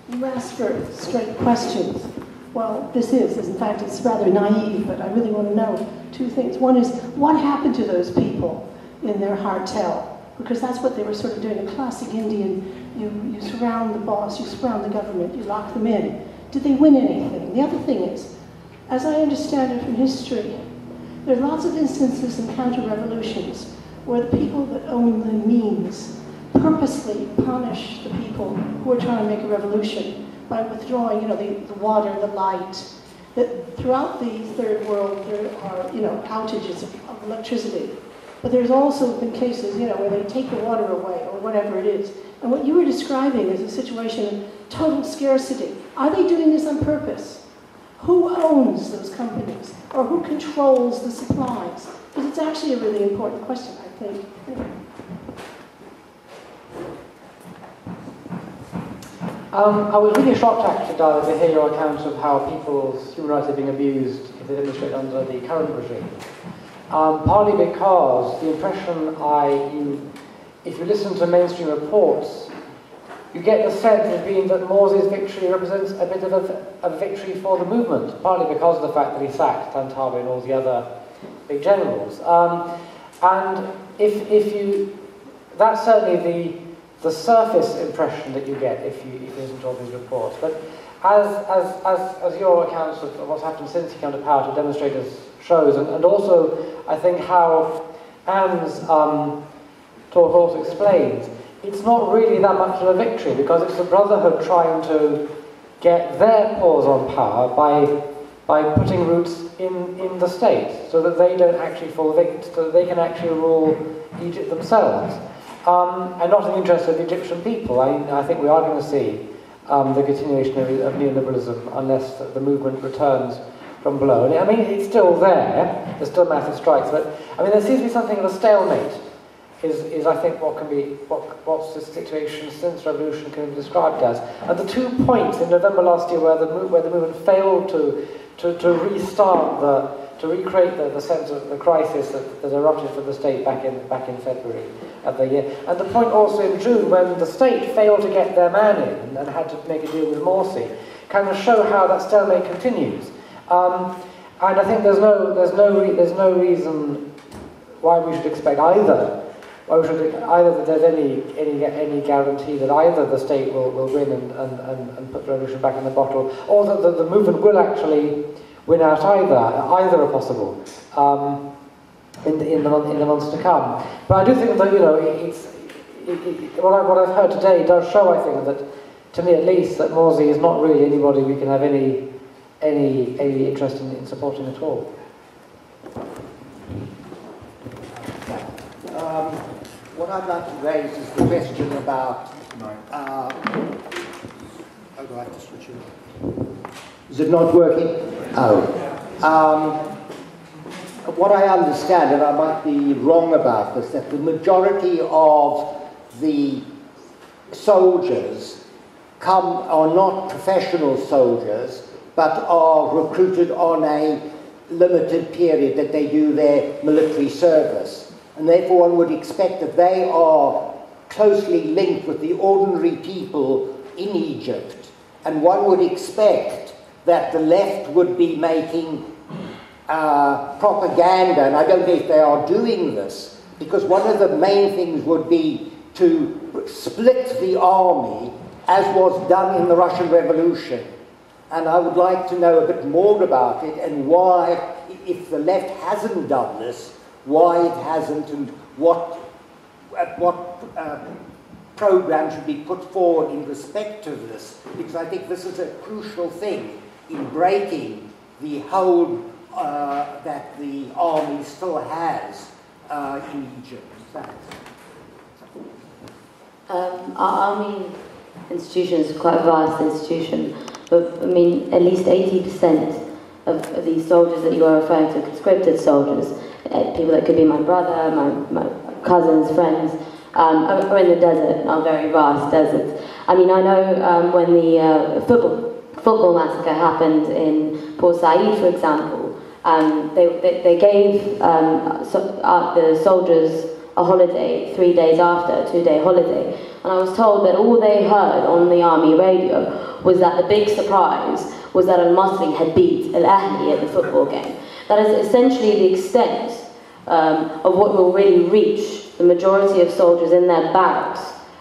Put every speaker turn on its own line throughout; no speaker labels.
You ask for straight questions. Well, this is, in fact, it's rather naive, but I really want to know two things. One is, what happened to those people in their cartel? Because that's what they were sort of doing. A classic Indian, you surround the boss, you surround the government, you lock them in. Did they win anything? The other thing is, as I understand it from history, there are lots of instances in counter-revolutions where the people that own the means purposely punish the people who are trying to make a revolution by withdrawing, the water, the light. That throughout the Third World, there are, outages of electricity. But there's also been cases, where they take the water away or whatever it is. And what you were describing is a situation of total scarcity. Are they doing this on purpose? Who owns those companies? Or who controls the supplies? Because it's actually a really important question, I think.
I was really shocked, actually, Dalia, to hear your account of how people's human rights are being abused if they demonstrate under the current regime. Partly because the impression if you listen to mainstream reports, you get the sense of being that Morsi's victory represents a bit of a victory for the movement, partly because of the fact that he sacked Tantawi and all the other big generals. And that's certainly the surface impression that you get if you listen to all these reports. But as your accounts of what's happened since he came to power to demonstrators shows, and also I think how Anne's talk also explains, it's not really that much of a victory, because it's the Brotherhood trying to get their paws on power by putting roots in the state, so that they don't actually fall victim, so that they can actually rule Egypt themselves. And not in the interest of the Egyptian people. I think we are going to see the continuation of neoliberalism unless the movement returns from below. And, it's still there's still massive strikes, but there seems to be something of a stalemate. Is I think what's the situation since revolution can be described as. And the 2 points in November last year where the movement failed to restart to recreate the sense of the crisis that erupted for the state back in February of the year. And the point also in June when the state failed to get their man in and had to make a deal with Morsi, kind of show how that stalemate continues. And I think there's no reason why we should expect either that there's any guarantee that either the state will win and put the revolution back in the bottle, or that the movement will actually win out either. Either are possible in the months to come. But I do think that what I've heard today does show, I think, that, to me at least, that Morsi is not really anybody we can have any interest in supporting at all.
What I'd like to raise is the question about... oh, do I have to switch it? Is it not working? Oh. What I understand, and I might be wrong about this, that the majority of the soldiers are not professional soldiers, but are recruited on a limited period that they do their military service. And therefore one would expect that they are closely linked with the ordinary people in Egypt. And one would expect that the left would be making propaganda, and I don't know if they are doing this, because one of the main things would be to split the army, as was done in the Russian Revolution. And I would like to know a bit more about it, and why, if the left hasn't done this, why it hasn't, and what program should be put forward in respect of this, because I think this is a crucial thing in breaking the hold that the army still has in Egypt. Thanks.
Our army institution is quite a vast institution, but I mean, at least 80% of these soldiers that you are referring to, conscripted soldiers, people that could be my brother, my cousins, friends, are in the desert, are very vast deserts. I mean, I know when the football massacre happened in Port Said, for example, they gave the soldiers a holiday 3 days after, a 2-day holiday. And I was told that all they heard on the army radio was that the big surprise was that Al-Masri had beat Al-Ahli at the football game. That is essentially the extent of what will really reach the majority of soldiers in their barracks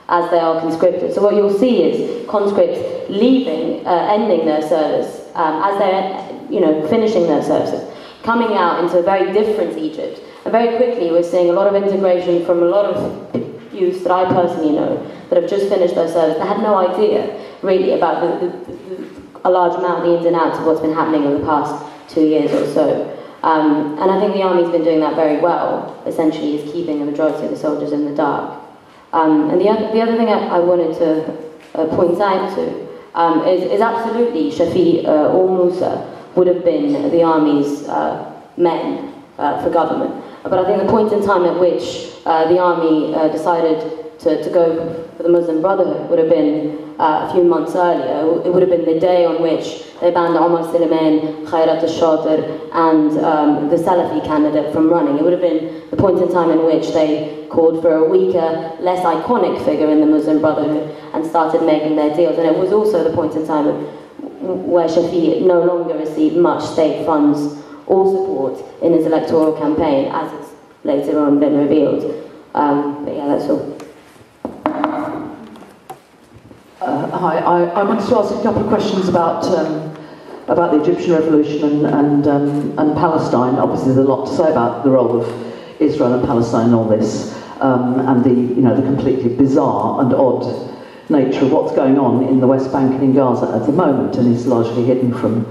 as they are conscripted. So what you'll see is conscripts leaving, ending their service, as they're finishing their services, coming out into a very different Egypt. And very quickly we're seeing a lot of integration from a lot of youths that I personally know that have just finished their service. They had no idea really about a large amount of the ins and outs of what's been happening in the past 2 years or so. And I think the army's been doing that very well, essentially, is keeping the majority of the soldiers in the dark. And the other thing I wanted to point out to is absolutely Shafi or Musa would have been the army's men for government. But I think the point in time at which the army decided to go for the Muslim Brotherhood would have been a few months earlier. It would have been the day on which they banned Omar Suleiman, Khairat al-Shatir, and the Salafi candidate from running. It would have been the point in time in which they called for a weaker, less iconic figure in the Muslim Brotherhood and started making their deals. And it was also the point in time where Shafi no longer received much state funds or support in his electoral campaign, as it's later on been revealed. But yeah, that's all.
Hi, I wanted to ask a couple of questions about the Egyptian Revolution and Palestine. Obviously, there's a lot to say about the role of Israel and Palestine in all this, and the completely bizarre and odd nature of what's going on in the West Bank and in Gaza at the moment, and is largely hidden from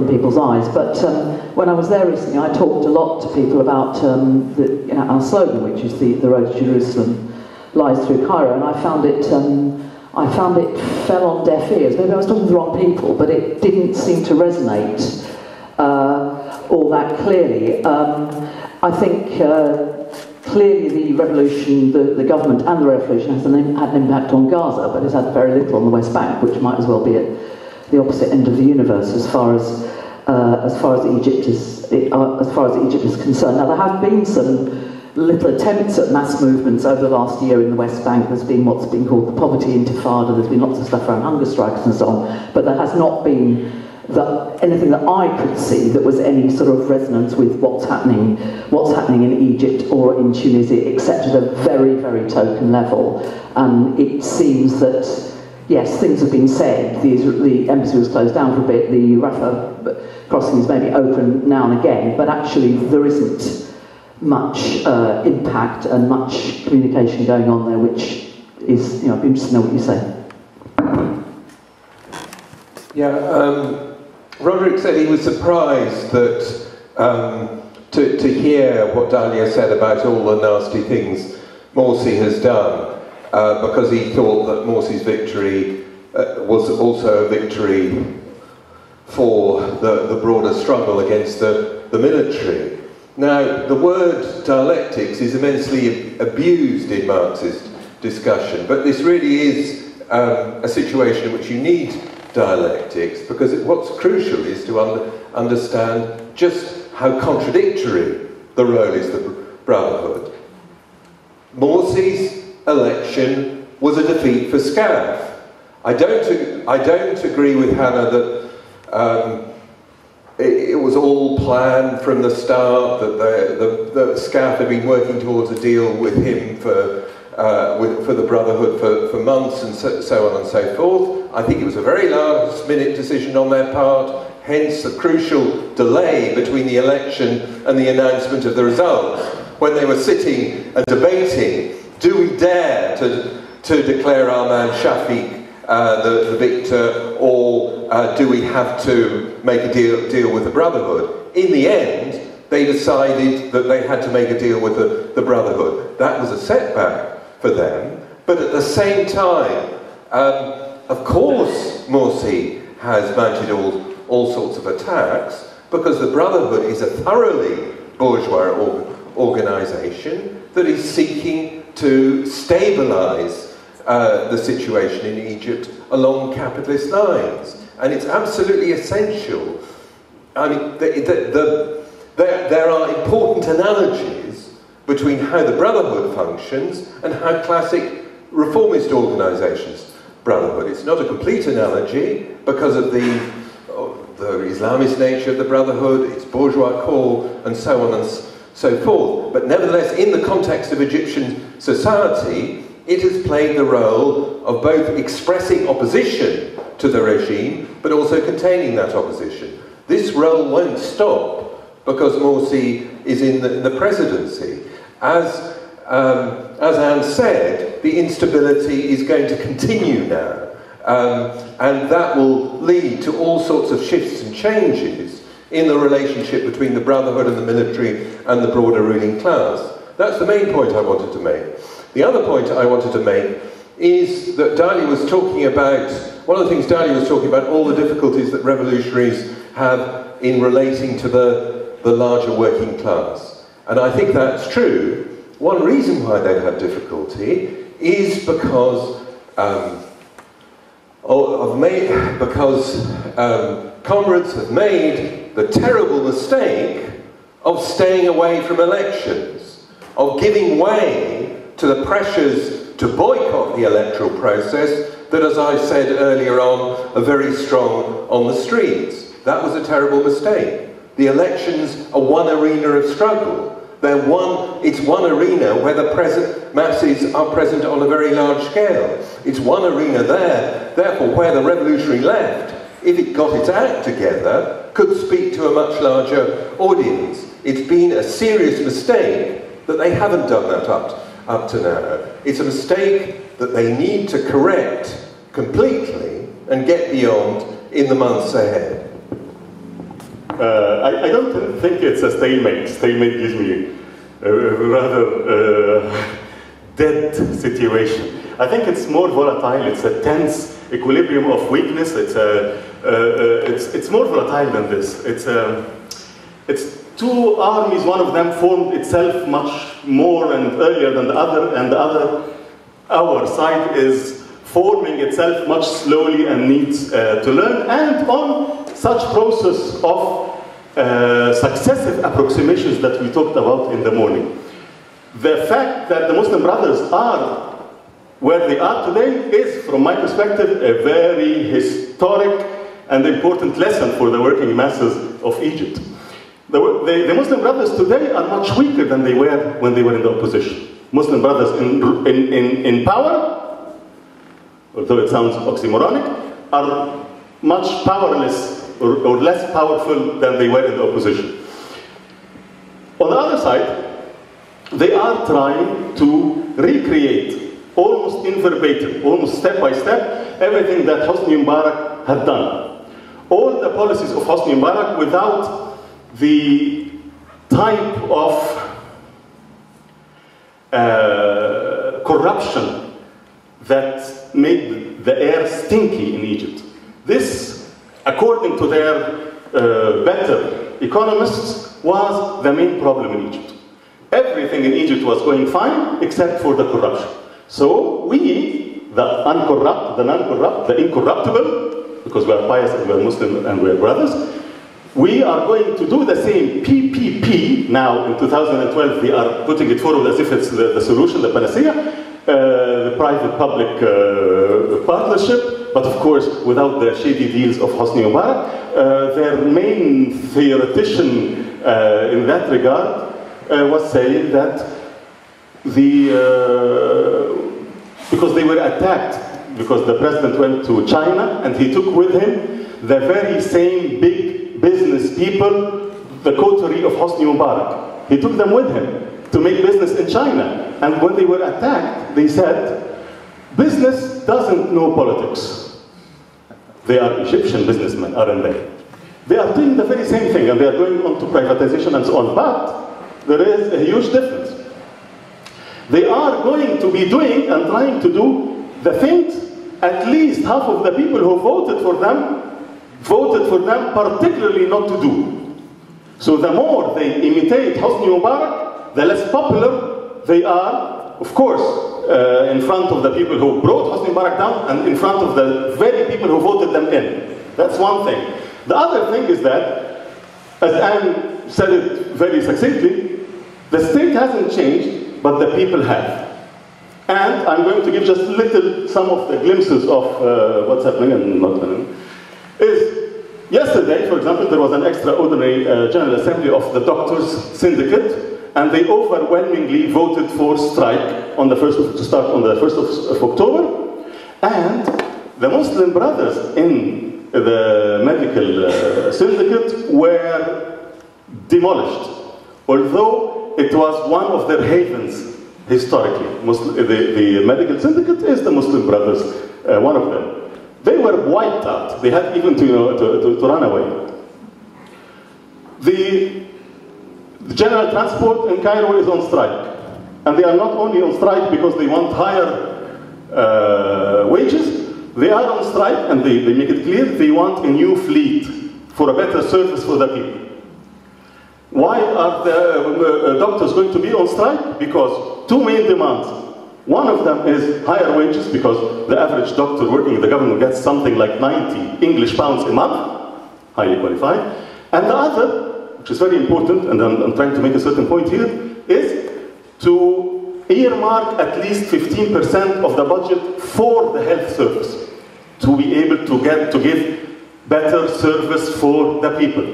people's eyes. But when I was there recently, I talked a lot to people about our slogan, which is the road to Jerusalem lies through Cairo, and I found it fell on deaf ears. Maybe I was talking to the wrong people, but it didn't seem to resonate all that clearly. I think clearly the revolution, the government and the revolution had an impact on Gaza, but it's had very little on the West Bank, which might as well be at the opposite end of the universe as far as Egypt is concerned. Now there have been some little attempts at mass movements over the last year in the West Bank. There's been what's been called the poverty intifada. There's been lots of stuff around hunger strikes and so on, but there has not been anything that I could see that was any sort of resonance with what's happening in Egypt or in Tunisia, except at a very, very token level. And it seems that, yes, things have been said. The embassy was closed down for a bit. The Rafah crossings may be open now and again, but actually there isn't much impact and much communication going on there, which is, I'd be interested to know what you say.
Yeah, Roderick said he was surprised that to hear what Dalia said about all the nasty things Morsi has done, because he thought that Morsi's victory was also a victory for the broader struggle against the military. Now, the word dialectics is immensely abused in Marxist discussion, but this really is a situation in which you need dialectics, because what's crucial is to understand just how contradictory the role is of the Brotherhood. Morsi's election was a defeat for SCAF. I don't agree with Hannah that it was all planned from the start, that the SCAF had been working towards a deal with him for the Brotherhood for months and so on and so forth. I think it was a very last-minute decision on their part, hence the crucial delay between the election and the announcement of the results, when they were sitting and debating, do we dare to declare our man Shafiq the victor, or do we have to make a deal with the Brotherhood? In the end, they decided that they had to make a deal with the Brotherhood. That was a setback for them, but at the same time, of course, Morsi has mounted all sorts of attacks, because the Brotherhood is a thoroughly bourgeois organisation that is seeking to stabilise the situation in Egypt along capitalist lines. And it's absolutely essential. I mean, there are important analogies between how the Brotherhood functions and how classic reformist organisations Brotherhood. It's not a complete analogy because of the Islamist nature of the Brotherhood, its bourgeois core, and so on and so forth. But nevertheless, in the context of Egyptian society, it has played the role of both expressing opposition to the regime, but also containing that opposition. This role won't stop because Morsi is in the presidency. As Anne said, the instability is going to continue now, and that will lead to all sorts of shifts and changes in the relationship between the Brotherhood and the military and the broader ruling class. That's the main point I wanted to make. The other point I wanted to make is that Dalia was talking about, one of the things Dalia was talking about, all the difficulties that revolutionaries have in relating to the larger working class. And I think that's true. One reason why they've had difficulty is because comrades have made the terrible mistake of staying away from elections, of giving way to the pressures to boycott the electoral process that, as I said earlier on, are very strong on the streets. That was a terrible mistake. The elections are one arena of struggle. It's one arena where the masses are present on a very large scale. It's one arena there, therefore, where the revolutionary left, if it got its act together, could speak to a much larger audience. It's been a serious mistake that they haven't done that up to now. It's a mistake that they need to correct completely and get beyond in the months ahead.
I don't think it's a stalemate. Stalemate gives me a rather dead situation. I think it's more volatile. It's a tense equilibrium of weakness. It's more volatile than this. It's two armies. One of them formed itself much more and earlier than the other, and the other, our side, is forming itself much slowly and needs to learn. And on such process of successive approximations that we talked about in the morning. The fact that the Muslim Brothers are where they are today is, from my perspective, a very historic and important lesson for the working masses of Egypt. The Muslim Brothers today are much weaker than they were when they were in the opposition. Muslim Brothers in power, although it sounds oxymoronic, are much powerless or less powerful than they were in the opposition. On the other side, they are trying to recreate, almost in verbatim, almost step by step, everything that Hosni Mubarak had done. All the policies of Hosni Mubarak without the type of corruption that made the air stinky in Egypt. This, according to their better economists, was the main problem in Egypt. Everything in Egypt was going fine except for the corruption. So we, the uncorrupt, the non-corrupt, the incorruptible, because we are pious and we are Muslim and we are brothers, we are going to do the same PPP. Now in 2012 they are putting it forward as if it's the solution, the panacea, the private-public partnership, but of course without the shady deals of Hosni Mubarak. Their main theoretician in that regard was saying that because they were attacked, because the president went to China and he took with him the very same big business people, the coterie of Hosni Mubarak. He took them with him to make business in China. And when they were attacked, they said, business doesn't know politics. They are Egyptian businessmen, aren't they? They are doing the very same thing, and they are going on to privatization and so on. But there is a huge difference. They are going to be doing and trying to do the things at least half of the people who voted for them particularly not to do. So the more they imitate Hosni Mubarak, the less popular they are, of course, in front of the people who brought Hosni Mubarak down and in front of the very people who voted them in. That's one thing. The other thing is that, as Anne said it very succinctly, The state hasn't changed, but the people have. And I'm going to give just some of the glimpses of what's happening and not happening. Yesterday, for example, there was an extraordinary General Assembly of the Doctors Syndicate, and they overwhelmingly voted for strike on the to start on the 1st of October. And the Muslim brothers in the medical syndicate were demolished, although it was one of their havens historically. The medical syndicate is the Muslim brothers, one of them. They were wiped out. They had even to run away. The general transport in Cairo is on strike. And they are not only on strike because they want higher wages, they are on strike, and they make it clear, they want a new fleet for a better service for the people. Why are the doctors going to be on strike? Because two main demands. One of them is higher wages, because the average doctor working in the government gets something like 90 English pounds a month, highly qualified. And the other, which is very important, and I'm trying to make a certain point here, is to earmark at least 15% of the budget for the health service, to be able to give better service for the people.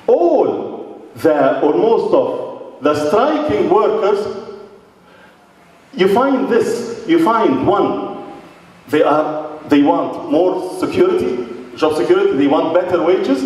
All or most of the striking workers, you find this, one, they want more security, job security, they want better wages,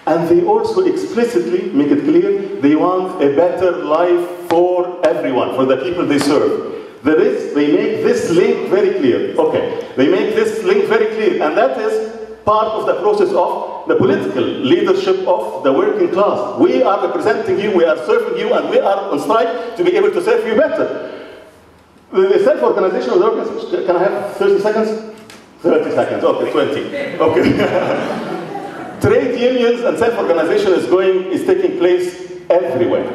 and they also explicitly make it clear they want a better life for everyone, for the people they serve. They make this link very clear. Okay, they make this link very clear, and that is part of the process of the political leadership of the working class. We are representing you, we are serving you, and we are on strike to be able to serve you better. The self-organization of the organization, can I have 30 seconds? 30 seconds, okay, 20. Okay. Trade unions and self-organization is taking place everywhere.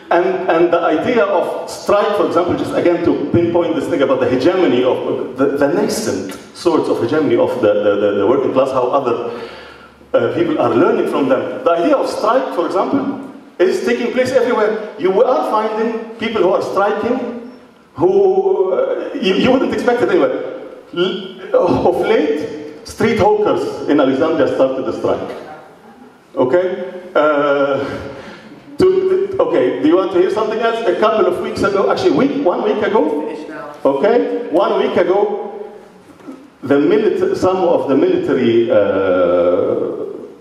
And the idea of strike, for example, just again to pinpoint this thing about the hegemony of the nascent sorts of hegemony of the working class, how other people are learning from them. The idea of strike, for example, is taking place everywhere. You are finding people who are striking who you wouldn't expect it anyway. Of late, street hawkers in Alexandria started a strike. Okay? Okay, do you want to hear something else? A couple of weeks ago, actually 1 week ago, okay, 1 week ago, some of the military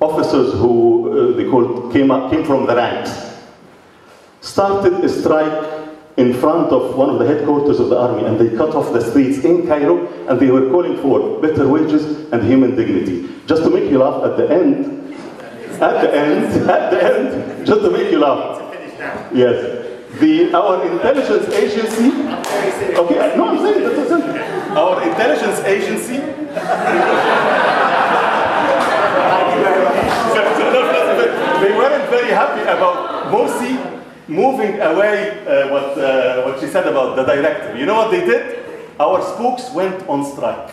officers who came from the ranks started a strike in front of one of the headquarters of the army, and they cut off the streets in Cairo, and they were calling for better wages and human dignity. Just to make you laugh at the end, just to make you laugh. Yes. Our intelligence agency, okay, no, I'm saying that, our intelligence agency, they weren't very happy about Morsi moving away what she said about the director. You know what they did? Our spokes went on strike.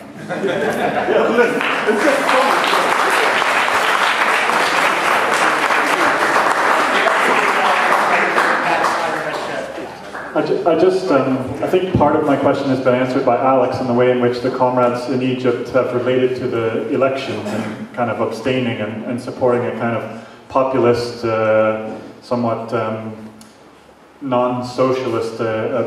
It's just funny.
I think part of my question has been answered by Alex in the way in which the comrades in Egypt have related to the elections and kind of abstaining and supporting a kind of populist, somewhat non-socialist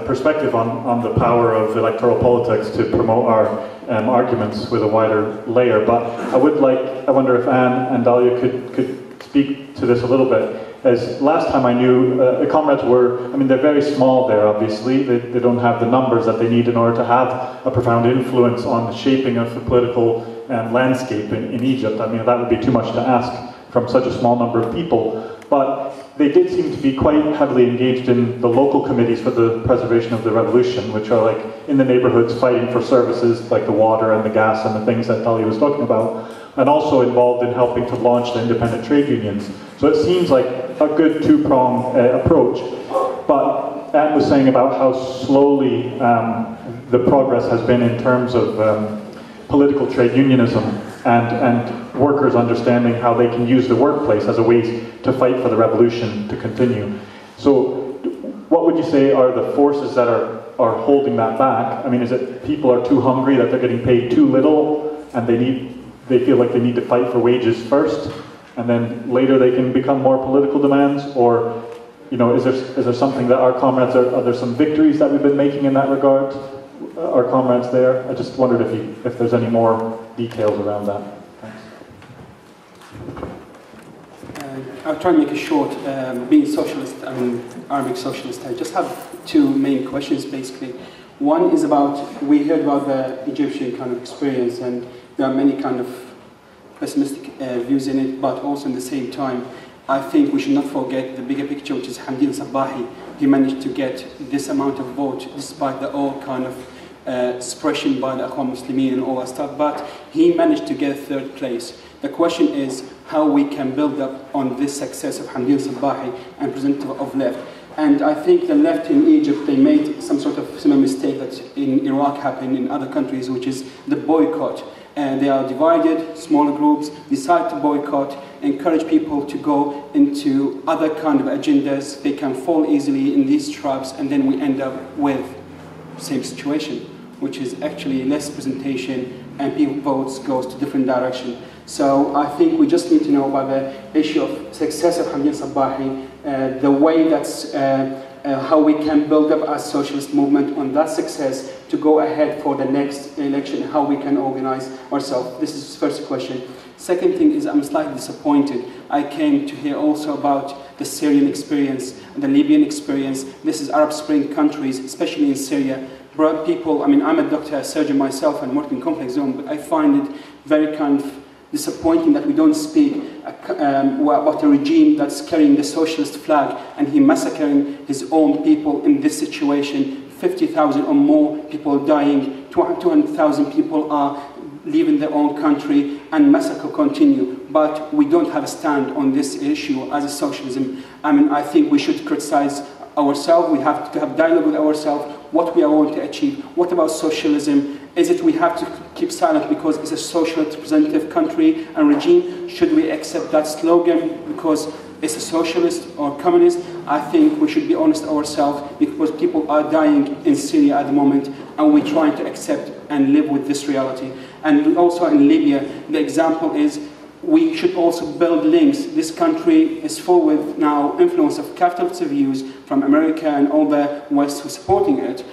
perspective on the power of electoral politics to promote our arguments with a wider layer. But I wonder if Anne and Dalia could speak to this a little bit. As last time I knew, the comrades they're very small there, obviously. They don't have the numbers that they need in order to have a profound influence on the shaping of the political landscape in Egypt. I mean, that would be too much to ask from such a small number of people. But they did seem to be quite heavily engaged in the local committees for the preservation of the revolution, which are like in the neighborhoods fighting for services like the water and the gas and the things that Dalia was talking about, and also involved in helping to launch the independent trade unions. So it seems like a good two-pronged approach. But Anne was saying about how slowly the progress has been in terms of political trade unionism and workers understanding how they can use the workplace as a way to fight for the revolution to continue. So what would you say are the forces that are holding that back? I mean, is it people are too hungry, that they're getting paid too little, and they feel like they need to fight for wages first, and then later they can become more political demands? Or, you know, is there something that our comrades are there some victories that we've been making in that regard? Our comrades there? I just wondered if there's any more details around that. Thanks.
I'll try and make it short. Being socialist, Arabic socialist, I just have two main questions basically. One is about, we heard about the Egyptian kind of experience, and there are many kind of pessimistic views in it, but also in the same time, I think we should not forget the bigger picture, which is Hamdin Sabahi. He managed to get this amount of vote despite the old kind of suppression by the Akhwan Muslimin and all that stuff, but he managed to get third place. The question is how we can build up on this success of Hamdin Sabahi and representative of left. And I think the left in Egypt, they made some sort of similar mistake that in Iraq happened in other countries, which is the boycott. And they are divided, smaller groups, decide to boycott, encourage people to go into other kind of agendas. They can fall easily in these traps, and then we end up with the same situation, which is actually less presentation and people votes goes to different direction. So I think we just need to know about the issue of success of Hamdin Sabahi, the way that's how we can build up our socialist movement on that success to go ahead for the next election, how we can organize ourselves. This is the first question. Second thing is I'm slightly disappointed. I came to hear also about the Syrian experience, the Libyan experience. This is Arab Spring countries, especially in Syria. People, I'm a doctor, a surgeon myself, and work in complex zone, but I find it very kind of disappointing that we don't speak about a regime that's carrying the socialist flag and he massacring his own people in this situation. 50,000 or more people dying, 200,000 people are leaving their own country, and massacre continue. But we don't have a stand on this issue as a socialism. I think we should criticize ourselves. We have to have dialogue with ourselves, what we are going to achieve. What about socialism? Is it we have to keep silent because it's a socialist representative country and regime? Should we accept that slogan because it's a socialist or communist? I think we should be honest ourselves, because people are dying in Syria at the moment and we're trying to accept and live with this reality. And also in Libya, the example is we should also build links. This country is full with now influence of capitalist views from America and all the West who are supporting it.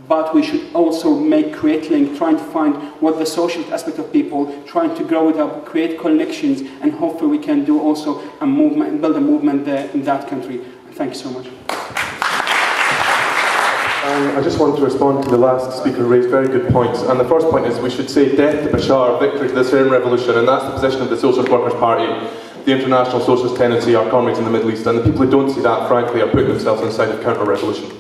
But we should also create link, trying to find what the social aspect of people, trying to grow it up, create connections, and hopefully we can do also a movement, build a movement there in that country. Thank you so much.
I just want to respond to the last speaker who raised very good points. And the first point is we should say death to Bashar, victory to the Syrian revolution, and that's the position of the Socialist Workers' Party, the International Socialist Tendency, our comrades in the Middle East. And the people who don't see that, frankly, are putting themselves on the side of counter-revolution.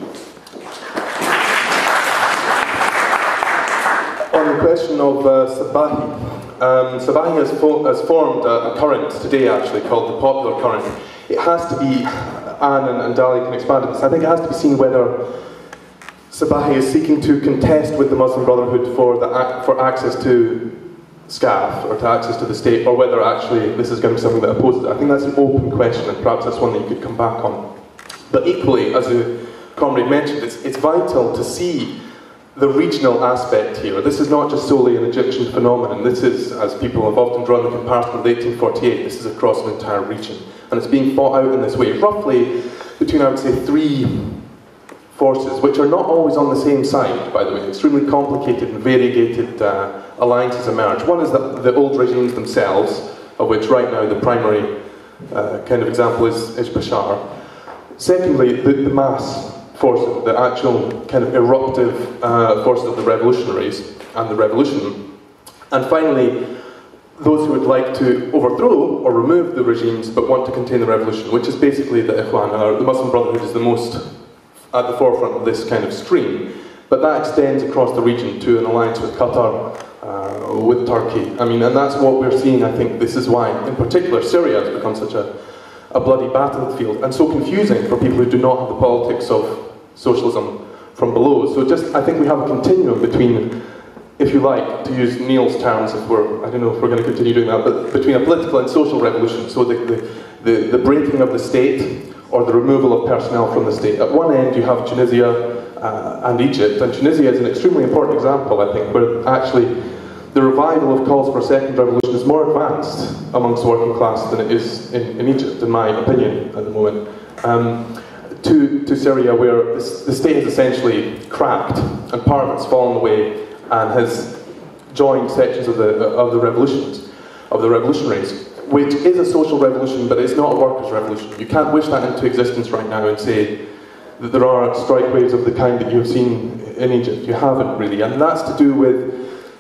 On the question of Sabahi, Sabahi has formed a current today, actually, called the Popular Current. It has to be, Anne and Dalia can expand on this, I think it has to be seen whether Sabahi is seeking to contest with the Muslim Brotherhood for access to SCAF, or to access to the state, or whether actually this is going to be something that opposes it. I think that's an open question, and perhaps that's one that you could come back on. But equally, as the comrade mentioned, it's vital to see the regional aspect here. This is not just solely an Egyptian phenomenon. This is, as people have often drawn the comparison with 1848, this is across an entire region. And it's being fought out in this way, roughly between, I would say, three forces, which are not always on the same side, by the way. Extremely complicated and variegated alliances emerge. One is the old regimes themselves, of which right now the primary kind of example is Bashar. Secondly, the mass forces, the actual kind of eruptive forces of the revolutionaries and the revolution. And finally, those who would like to overthrow or remove the regimes but want to contain the revolution, which is basically the Ikhwan, or the Muslim Brotherhood is the most at the forefront of this kind of stream. But that extends across the region to an alliance with Qatar, with Turkey. And that's what we're seeing. I think this is why, in particular, Syria has become such a bloody battlefield and so confusing for people who do not have the politics of socialism from below. So I think we have a continuum between, if you like, to use Neil's terms, I don't know if we're going to continue doing that, but between a political and social revolution. So the breaking of the state, or the removal of personnel from the state. At one end you have Tunisia and Egypt, and Tunisia is an extremely important example, I think, where actually the revival of calls for a second revolution is more advanced amongst the working class than it is in Egypt, in my opinion, at the moment. To Syria, where the state has essentially cracked, and Parliament's fallen away and has joined sections of the revolutionaries, which is a social revolution, but it's not a workers' revolution. You can't wish that into existence right now and say that there are strike waves of the kind that you have seen in Egypt. You haven't really, and that's to do with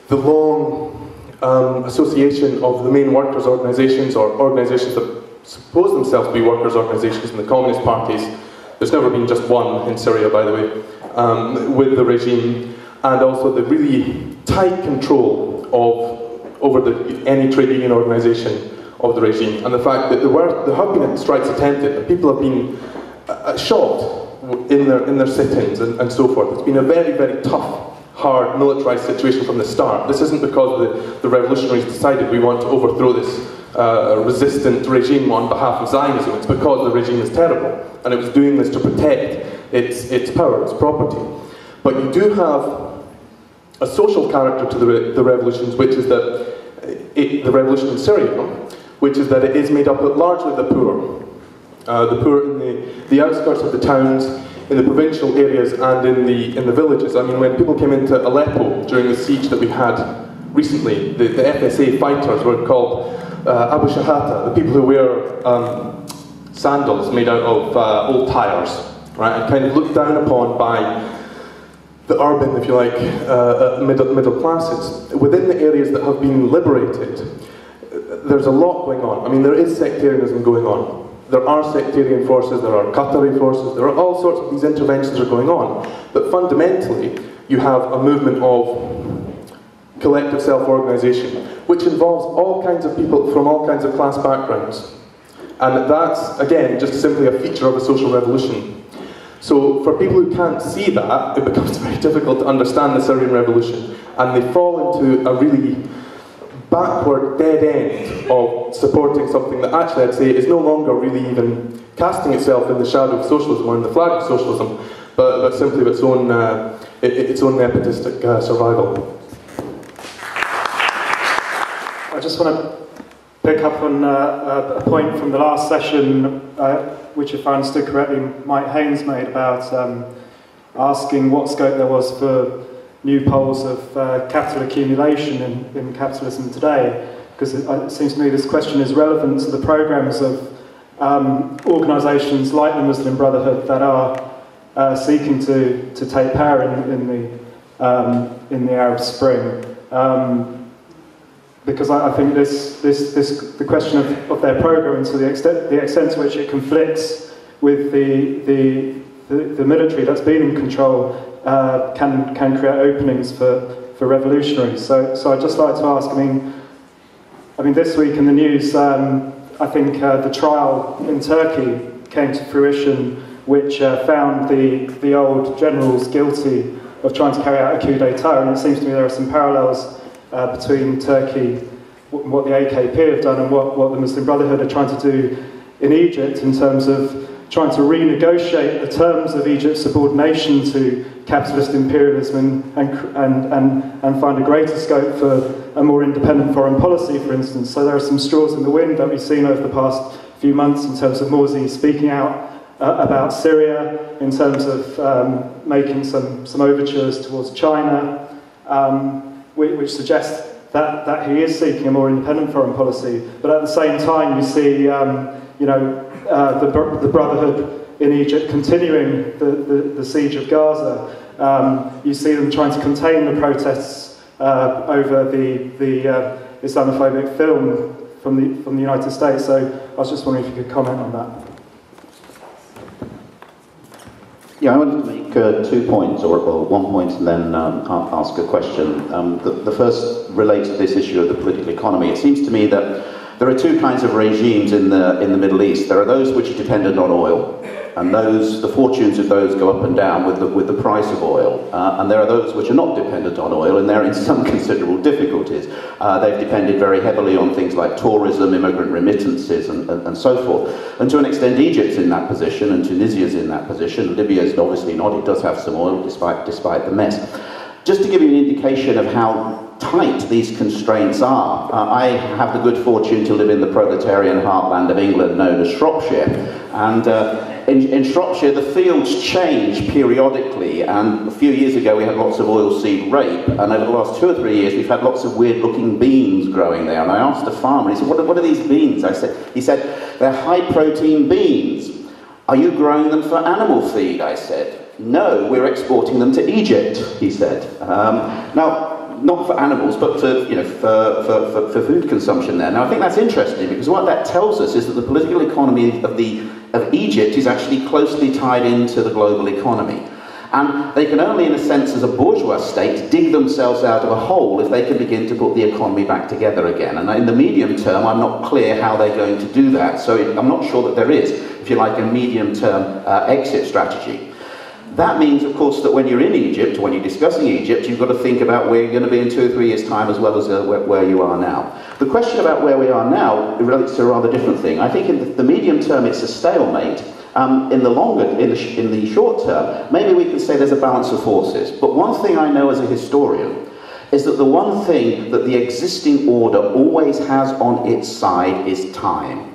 the long association of the main workers' organisations, or organisations that suppose themselves to be workers' organisations in the communist parties. There's never been just one in Syria, by the way, with the regime, and also the really tight control over any trade union organisation of the regime, and the fact that there have been strikes attempted, and people have been shot in their sit-ins and so forth. It's been a very, very tough, hard, militarised situation from the start. This isn't because the revolutionaries decided we want to overthrow this resistant regime on behalf of Zionism. It's because the regime is terrible, and it was doing this to protect its power, its property. But you do have a social character to the revolutions, which is that the revolution in Syria, which is that it is made up of largely the poor in the outskirts of the towns, in the provincial areas, and in the villages. I mean, when people came into Aleppo during the siege that we had recently, the FSA fighters were called Abu Shahata, the people who wear sandals made out of old tires, right, and kind of looked down upon by the urban, if you like, middle classes. Within the areas that have been liberated, there's a lot going on. I mean, there is sectarianism going on. There are sectarian forces, there are Qatari forces, there are all sorts of these interventions are going on. But fundamentally, you have a movement of collective self-organisation, which involves all kinds of people from all kinds of class backgrounds. And that's, again, just simply a feature of a social revolution. So for people who can't see that, it becomes very difficult to understand the Syrian revolution, and they fall into a really backward, dead end of supporting something that actually I'd say is no longer really even casting itself in the shadow of socialism or in the flag of socialism, but simply of its own nepotistic survival.
I just want to pick up on a point from the last session, which if I understood correctly, Mike Haynes made about asking what scope there was for new poles of capital accumulation in capitalism today, because it seems to me this question is relevant to the programs of organisations like the Muslim Brotherhood that are seeking to take power in the Arab Spring. Because I think the question of their program, and to the extent to which it conflicts with the military that's been in control, can create openings for revolutionaries. So I'd just like to ask. I mean, this week in the news, I think the trial in Turkey came to fruition, which found the old generals guilty of trying to carry out a coup d'état, and it seems to me there are some parallels between Turkey, what the AKP have done, and what the Muslim Brotherhood are trying to do in Egypt in terms of trying to renegotiate the terms of Egypt's subordination to capitalist imperialism and find a greater scope for a more independent foreign policy, for instance. So there are some straws in the wind that we've seen over the past few months in terms of Morsi speaking out about Syria, in terms of making some overtures towards China, which suggests that he is seeking a more independent foreign policy. But at the same time, you see, the Brotherhood in Egypt continuing the siege of Gaza. You see them trying to contain the protests over the Islamophobic film from the United States. So I was just wondering if you could comment on that.
Yeah, I wanted to make 2 points, or 1 point, and then ask a question. The first relates to this issue of the political economy. It seems to me that There are two kinds of regimes in the Middle East. There are those which are dependent on oil, and the fortunes of those go up and down with the price of oil. And there are those which are not dependent on oil, and they're in some considerable difficulties. They've depended very heavily on things like tourism, immigrant remittances, and so forth. And to an extent, Egypt's in that position, and Tunisia's in that position. Libya's obviously not. It does have some oil, despite the mess. Just to give you an indication of how tight these constraints are, I have the good fortune to live in the proletarian heartland of England known as Shropshire, and in Shropshire the fields change periodically, and a few years ago we had lots of oilseed rape, and over the last 2 or 3 years we've had lots of weird looking beans growing there. And I asked a farmer, he said, what are these beans? He said, they're high protein beans. Are you growing them for animal feed? I said, no, we're exporting them to Egypt, he said. Now, not for animals, but for food consumption there. Now, I think that's interesting, because what that tells us is that the political economy of Egypt is actually closely tied into the global economy. And they can only, in a sense, as a bourgeois state, dig themselves out of a hole if they can begin to put the economy back together again. And in the medium term, I'm not clear how they're going to do that. So I'm not sure that there is, if you like, a medium-term exit strategy. That means, of course, that when you're in Egypt, when you're discussing Egypt, you've got to think about where you're going to be in 2 or 3 years' time, as well as where you are now. The question about where we are now relates to a rather different thing. I think in the medium term, it's a stalemate. In the short term, maybe we can say there's a balance of forces. But one thing I know as a historian is that the one thing that the existing order always has on its side is time.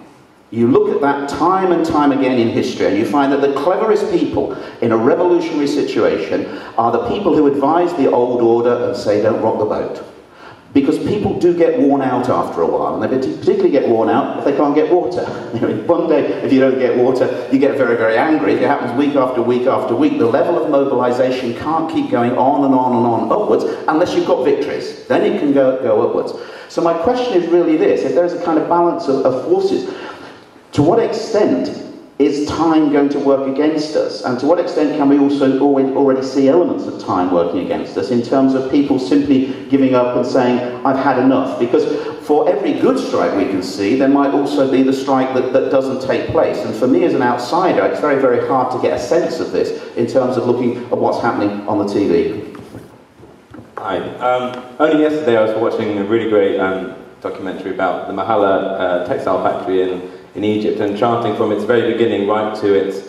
You look at that time and time again in history, and you find that the cleverest people in a revolutionary situation are the people who advise the old order and say, don't rock the boat. Because people do get worn out after a while, and they particularly get worn out if they can't get water. One day, if you don't get water, you get very, very angry. If it happens week after week after week, the level of mobilization can't keep going on and on and on upwards unless you've got victories. Then it can go upwards. So my question is really this: if there is a kind of balance of forces, to what extent is time going to work against us? And to what extent can we also already see elements of time working against us in terms of people simply giving up and saying, I've had enough? Because for every good strike we can see, there might also be the strike that doesn't take place. And for me as an outsider, it's very, very hard to get a sense of this in terms of looking at what's happening on the TV.
Hi. Only yesterday I was watching a really great documentary about the Mahala textile factory in Egypt, and chanting from its very beginning right to its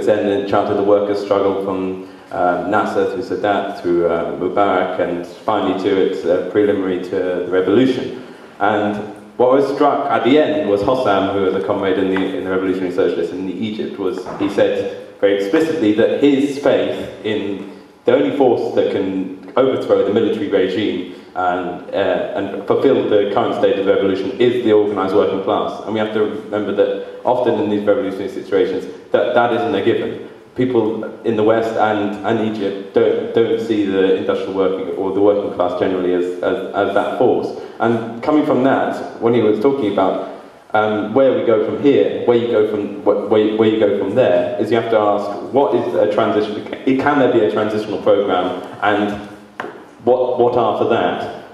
end, and chanted the workers' struggle from Nasser through Sadat, through Mubarak, and finally to its preliminary to the revolution. And what was struck at the end was Hossam, who was a comrade in the Revolutionary Socialists in Egypt, he said very explicitly that his faith in the only force that can overthrow the military regime and fulfill the current state of the revolution is the organised working class. And we have to remember that often in these revolutionary situations that isn't a given. People in the West and Egypt don't see the industrial working or the working class generally as that force. And coming from that, when he was talking about where we go from here, where you go from there, is you have to ask, what is a transition? Can there be a transitional program, and what after that?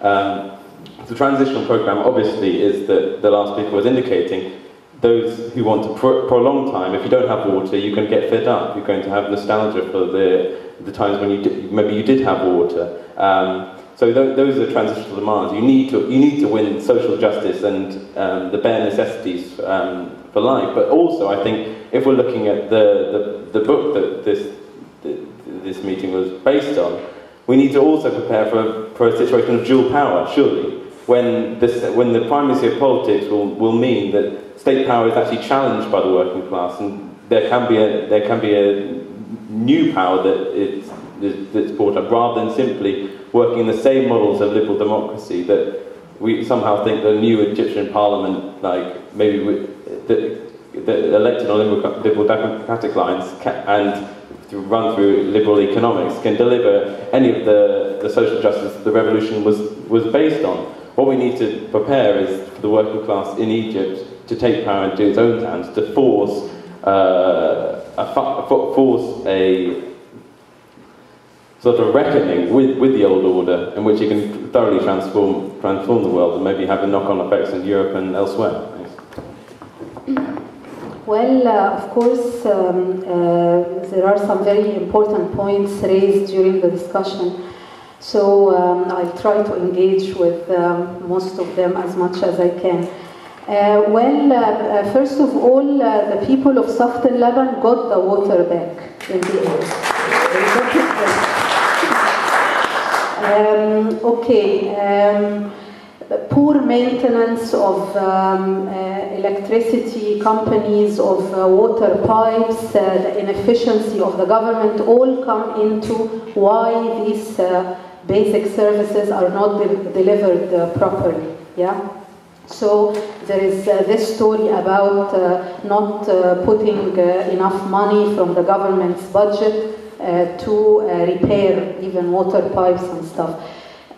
The transitional program obviously is the last speaker was indicating. Those who want to prolong time, if you don't have water, you can get fed up. You're going to have nostalgia for the times when maybe you did have water. So those are transitional demands. You need to win social justice and the bare necessities for life. But also, I think if we're looking at the book that this meeting was based on, we need to also prepare for a situation of dual power. Surely, when the primacy of politics will mean that state power is actually challenged by the working class, and there can be a new power that's brought up, rather than simply working in the same models of liberal democracy that we somehow think the new Egyptian parliament, like maybe the elected on liberal democratic lines and to run through liberal economics can deliver any of the social justice the revolution was based on. What we need to prepare is for the working class in Egypt to take power into its own hands, to force sort of reckoning with the old order, in which you can thoroughly transform the world and maybe have a knock-on effects in Europe and elsewhere? Thanks.
Well, of course, there are some very important points raised during the discussion. So I'll try to engage with most of them as much as I can. First of all, the people of Saft al-Laban got the water back in the end. They got it back. Poor maintenance of electricity companies, of water pipes, the inefficiency of the government all come into why these basic services are not delivered properly. Yeah. So there is this story about not putting enough money from the government's budget to repair even water pipes and stuff.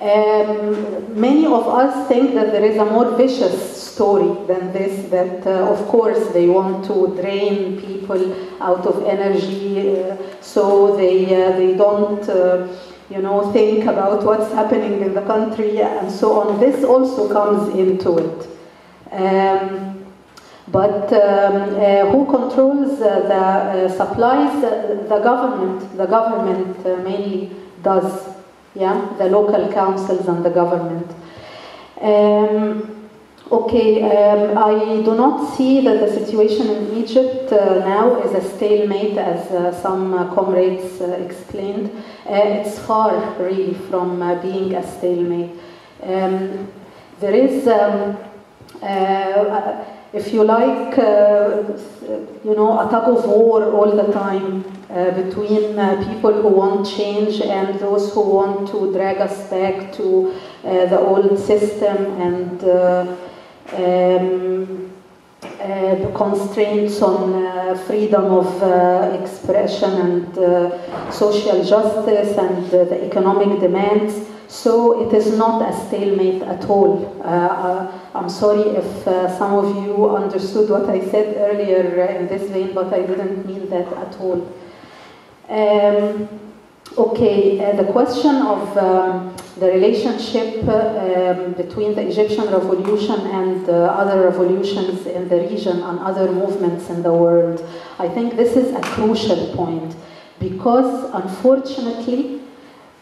Many of us think that there is a more vicious story than this, that of course they want to drain people out of energy, so they don't think about what's happening in the country and so on. This also comes into it. But who controls the supplies? The government. The government mainly does. Yeah, the local councils and the government. I do not see that the situation in Egypt now is a stalemate, as some comrades explained. It's far, really, from being a stalemate. There is, if you like, a tug of war all the time between people who want change and those who want to drag us back to the old system and the constraints on freedom of expression and social justice and the economic demands. So it is not a stalemate at all. I'm sorry if some of you understood what I said earlier in this vein, but I didn't mean that at all. The question of the relationship between the Egyptian revolution and other revolutions in the region and other movements in the world, I think this is a crucial point, because unfortunately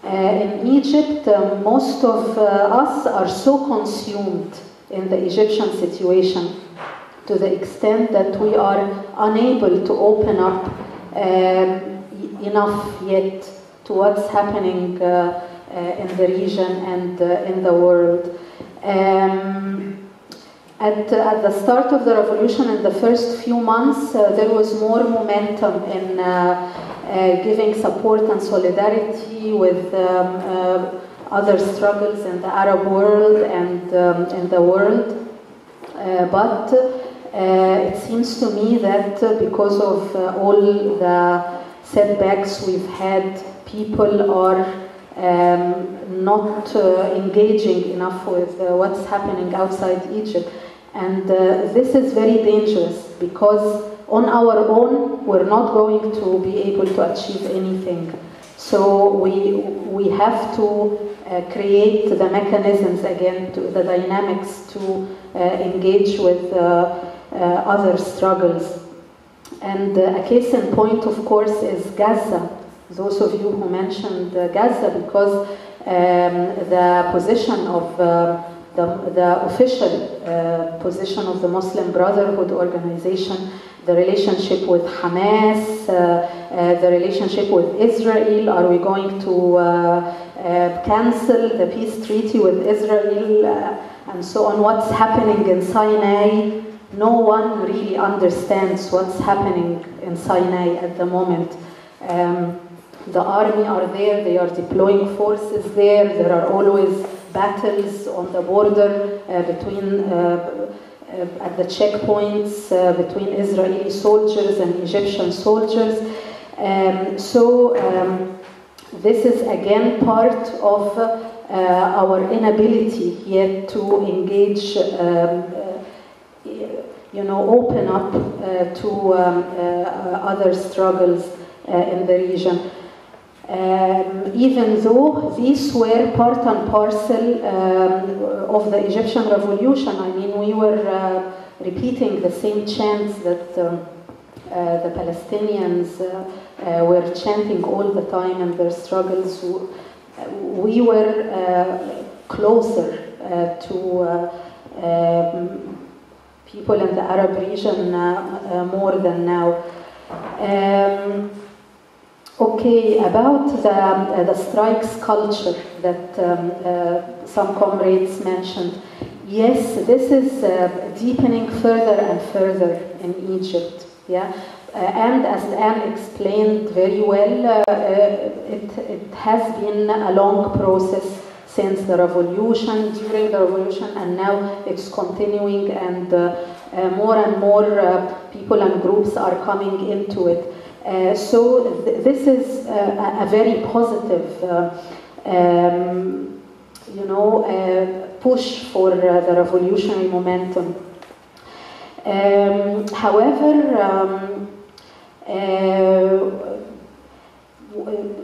in Egypt most of us are so consumed in the Egyptian situation to the extent that we are unable to open up enough yet to what's happening in the region and in the world. At the start of the revolution, in the first few months, there was more momentum in giving support and solidarity with other struggles in the Arab world and in the world. But it seems to me that because of all the setbacks we've had, people are not engaging enough with what's happening outside Egypt. And this is very dangerous, because on our own we're not going to be able to achieve anything. So we have to create the mechanisms again, the dynamics to engage with other struggles. And a case in point, of course, is Gaza. Those of you who mentioned Gaza, because the position of the official position of the Muslim Brotherhood organization, the relationship with Hamas, the relationship with Israel, are we going to cancel the peace treaty with Israel, and so on, what's happening in Sinai? No one really understands what's happening in Sinai at the moment. The army are there, they are deploying forces there, there are always battles on the border between, at the checkpoints between Israeli soldiers and Egyptian soldiers. This is again part of our inability yet to engage, open up to other struggles in the region. Even though these were part and parcel of the Egyptian revolution. I mean, we were repeating the same chants that the Palestinians were chanting all the time in their struggles. We were closer to people in the Arab region more than now. Okay, about the strikes culture that some comrades mentioned. Yes, this is deepening further and further in Egypt. Yeah, and as Anne explained very well, it has been a long process since the revolution, during the revolution, and now it's continuing, and more and more people and groups are coming into it. So this is a very positive, push for the revolutionary momentum. However,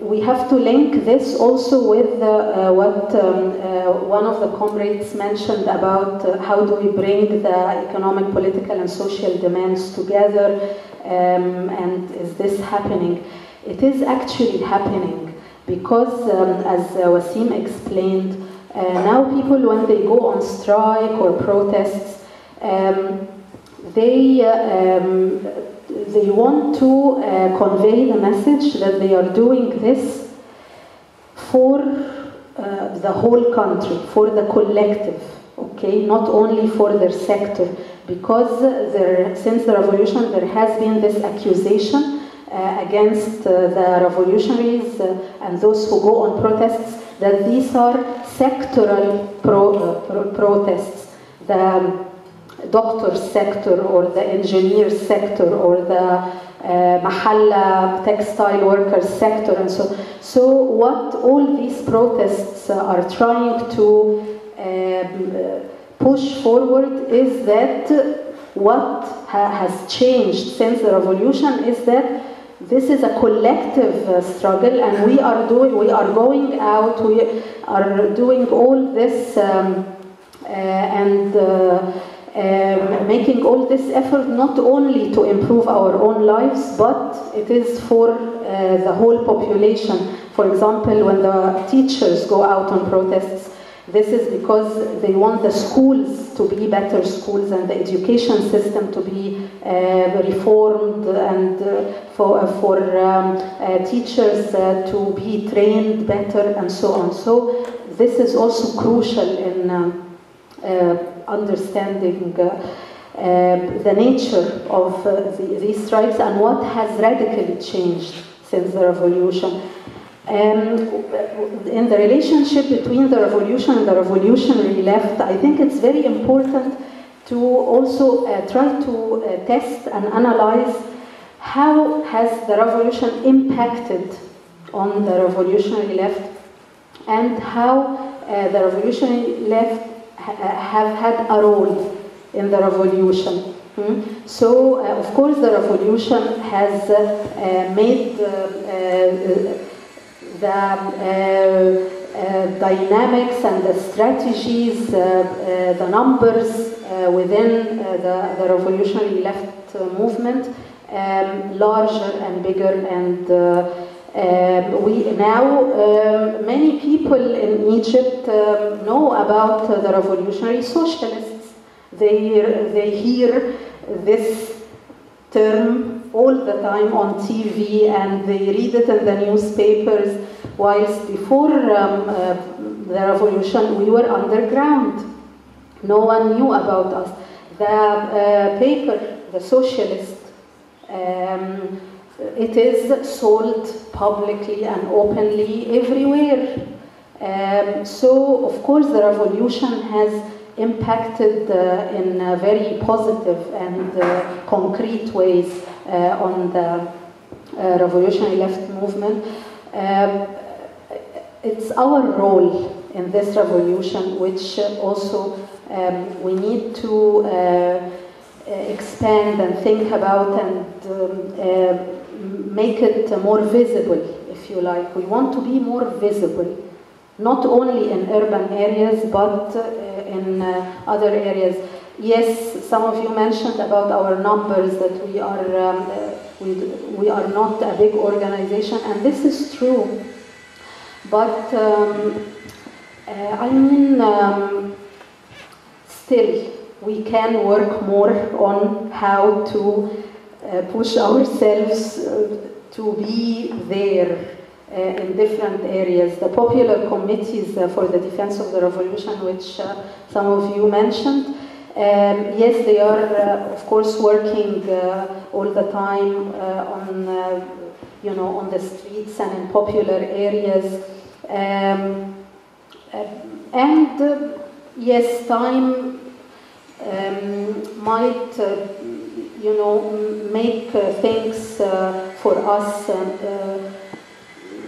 we have to link this also with what one of the comrades mentioned about how do we bring the economic, political, and social demands together, and is this happening? It is actually happening because, as Wasim explained, now people, when they go on strike or protests, they want to convey the message that they are doing this for the whole country, for the collective, okay, not only for their sector, because since the revolution there has been this accusation against the revolutionaries and those who go on protests that these are sectoral protests. The doctor sector or the engineer sector or the mahalla textile workers sector, and so what all these protests are trying to push forward is that what has changed since the revolution is that this is a collective struggle, and we are going out, we are doing all this making all this effort not only to improve our own lives, but it is for the whole population. For example, when the teachers go out on protests, this is because they want the schools to be better schools and the education system to be reformed, and for teachers to be trained better, and so on. So this is also crucial in understanding the nature of these strikes and what has radically changed since the revolution. In the relationship between the revolution and the revolutionary left, I think it's very important to also try to test and analyze how has the revolution impacted on the revolutionary left, and how the revolutionary left have had a role in the revolution. So, of course, the revolution has made the dynamics and the strategies, the numbers within the revolutionary left movement larger and bigger, and we now many people in Egypt know about the revolutionary socialists. They hear this term all the time on TV, and they read it in the newspapers, whilst before the revolution we were underground. No one knew about us. The paper, The Socialist, it is sold publicly and openly everywhere. So, of course, the revolution has impacted in very positive and concrete ways on the revolutionary left movement. It's our role in this revolution, which also we need to expand and think about and make it more visible, if if you like. We want to be more visible, not only in urban areas, but in other areas. Yes, some of you mentioned about our numbers, that we are not a big organization, and this is true. But still, we can work more on how to push ourselves to be there in different areas. The popular committees for the defense of the revolution, which some of you mentioned, yes, they are, of course, working all the time on the streets and in popular areas. Yes, time might, make things for us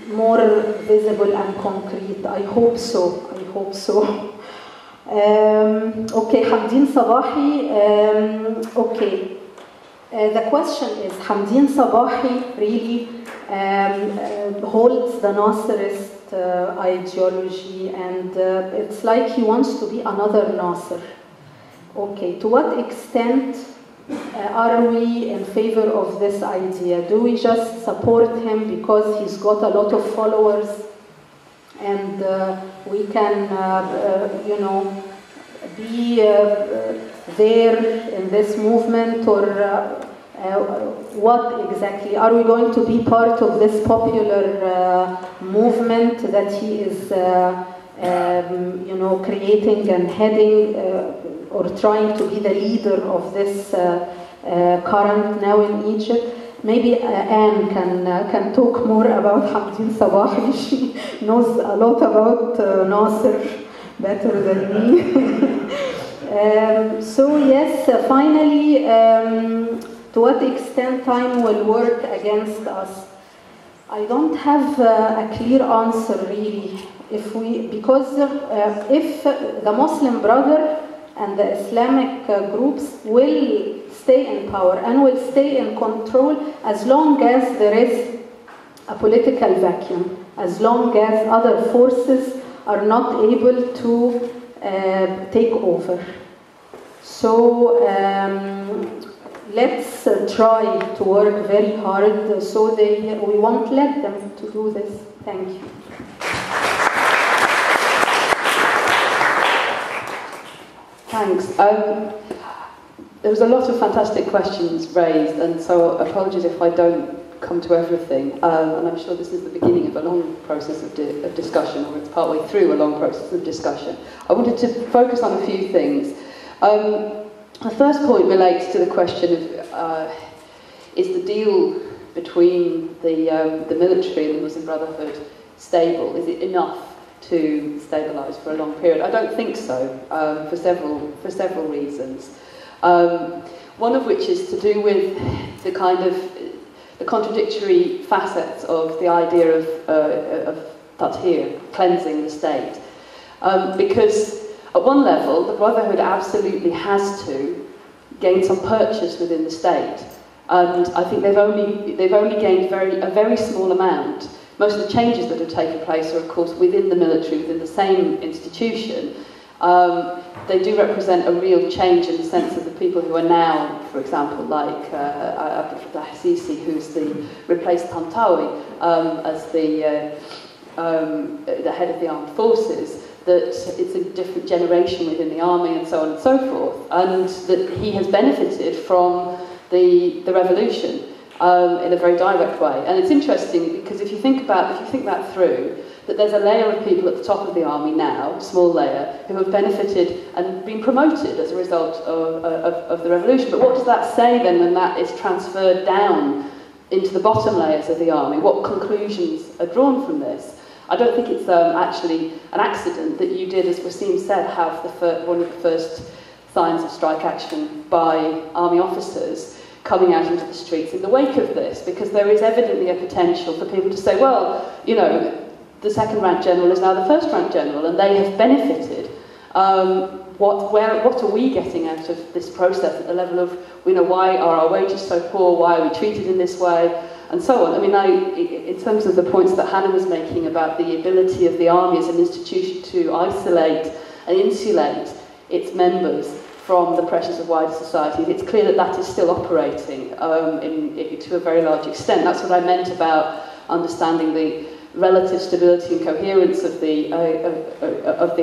more visible and concrete. I hope so. Okay, Hamdeen Sabahi. Okay, the question is, Hamdeen Sabahi really holds the Nasserist ideology, and it's like he wants to be another Nasser. Okay, to what extent are we in favor of this idea? Do we just support him because he's got a lot of followers and we can, be there in this movement, or what exactly? Are we going to be part of this popular movement that he is, creating and heading, or trying to be the leader of this current now in Egypt? Maybe Anne can talk more about Hamdeen Sabahi. She knows a lot about Nasser better than me. So yes, finally, to what extent time will work against us? I don't have a clear answer really. If the Muslim Brother and the Islamic groups will stay in power and will stay in control as long as there is a political vacuum, as long as other forces are not able to take over. So let's try to work very hard so we won't let them to do this. Thank you.
Thanks. There was a lot of fantastic questions raised, and so apologies if I don't come to everything. And I'm sure this is the beginning of a long process of discussion, or it's partway through a long process of discussion. I wanted to focus on a few things. The first point relates to the question of is the deal between the military and the Muslim Brotherhood stable? Is it enough to stabilise for a long period? I don't think so, for several reasons. One of which is to do with the kind of the contradictory facets of the idea of tathir, cleansing the state. Because at one level, the Brotherhood absolutely has to gain some purchase within the state, and I think they've only gained a very small amount. Most of the changes that have taken place are, of course, within the military, within the same institution. They do represent a real change in the sense of the people who are now, for example, like Abdel Fattah Sisi, who's replaced Tantawi as the head of the armed forces, that it's a different generation within the army and so on and so forth, and that he has benefited from the revolution in a very direct way. And it's interesting because if you think that through, that there's a layer of people at the top of the army now, small layer, who have benefited and been promoted as a result of the revolution. But what does that say then when that is transferred down into the bottom layers of the army? What conclusions are drawn from this? I don't think it's actually an accident that you did, as Wasim said, have one of the first signs of strike action by army officers coming out into the streets in the wake of this, because there is evidently a potential for people to say, well, the second rank general is now the first rank general, and they have benefited. What are we getting out of this process at the level of, why are our wages so poor? Why are we treated in this way? and so on. I mean, in terms of the points that Hannah was making about the ability of the army as an institution to isolate and insulate its members from the pressures of wider society, it's clear that that is still operating to a very large extent. That's what I meant about understanding the relative stability and coherence of the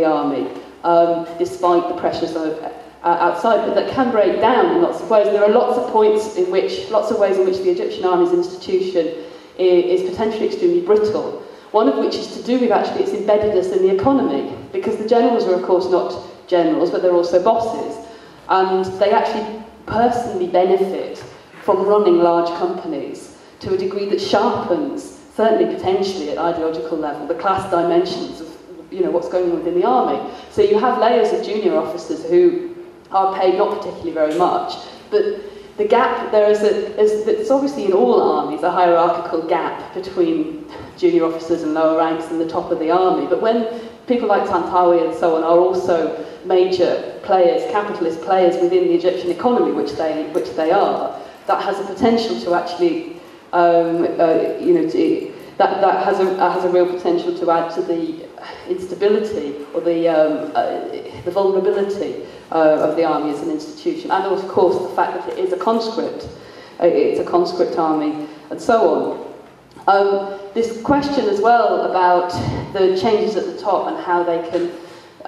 army, despite the pressures outside, but that can break down in lots of ways. And there are lots of ways in which the Egyptian army as an institution is potentially extremely brittle. One of which is to do with actually its embeddedness in the economy, because the generals are of course not generals, but they're also bosses. And they actually personally benefit from running large companies to a degree that sharpens, certainly potentially at ideological level, the class dimensions of what's going on within the army. So you have layers of junior officers who are paid not particularly very much, but the gap, it's obviously in all armies a hierarchical gap between junior officers and lower ranks and the top of the army. But when people like Tantawi and so on are also major players, capitalist players within the Egyptian economy, which they are, that has a potential to actually, that has a real potential to add to the instability or the vulnerability of the army as an institution, and of course the fact that it is a conscript, it's a conscript army, and so on. This question as well about the changes at the top and how they can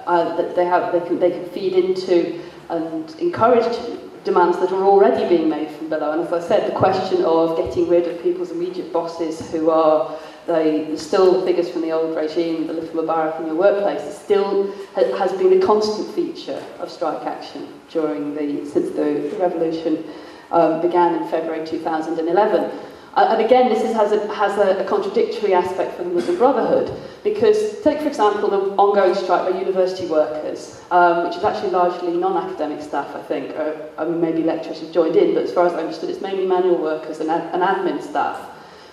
they can feed into and encourage demands that are already being made from below. And as I said, the question of getting rid of people's immediate bosses who are still the figures from the old regime, the little Mubarak in your workplace, still has been a constant feature of strike action since the revolution began in February 2011. And again, this has a contradictory aspect for the Muslim Brotherhood, because take, for example, the ongoing strike by university workers, which is actually largely non-academic staff, I think. I mean, maybe lecturers have joined in, but as far as I understood, it's mainly manual workers and admin staff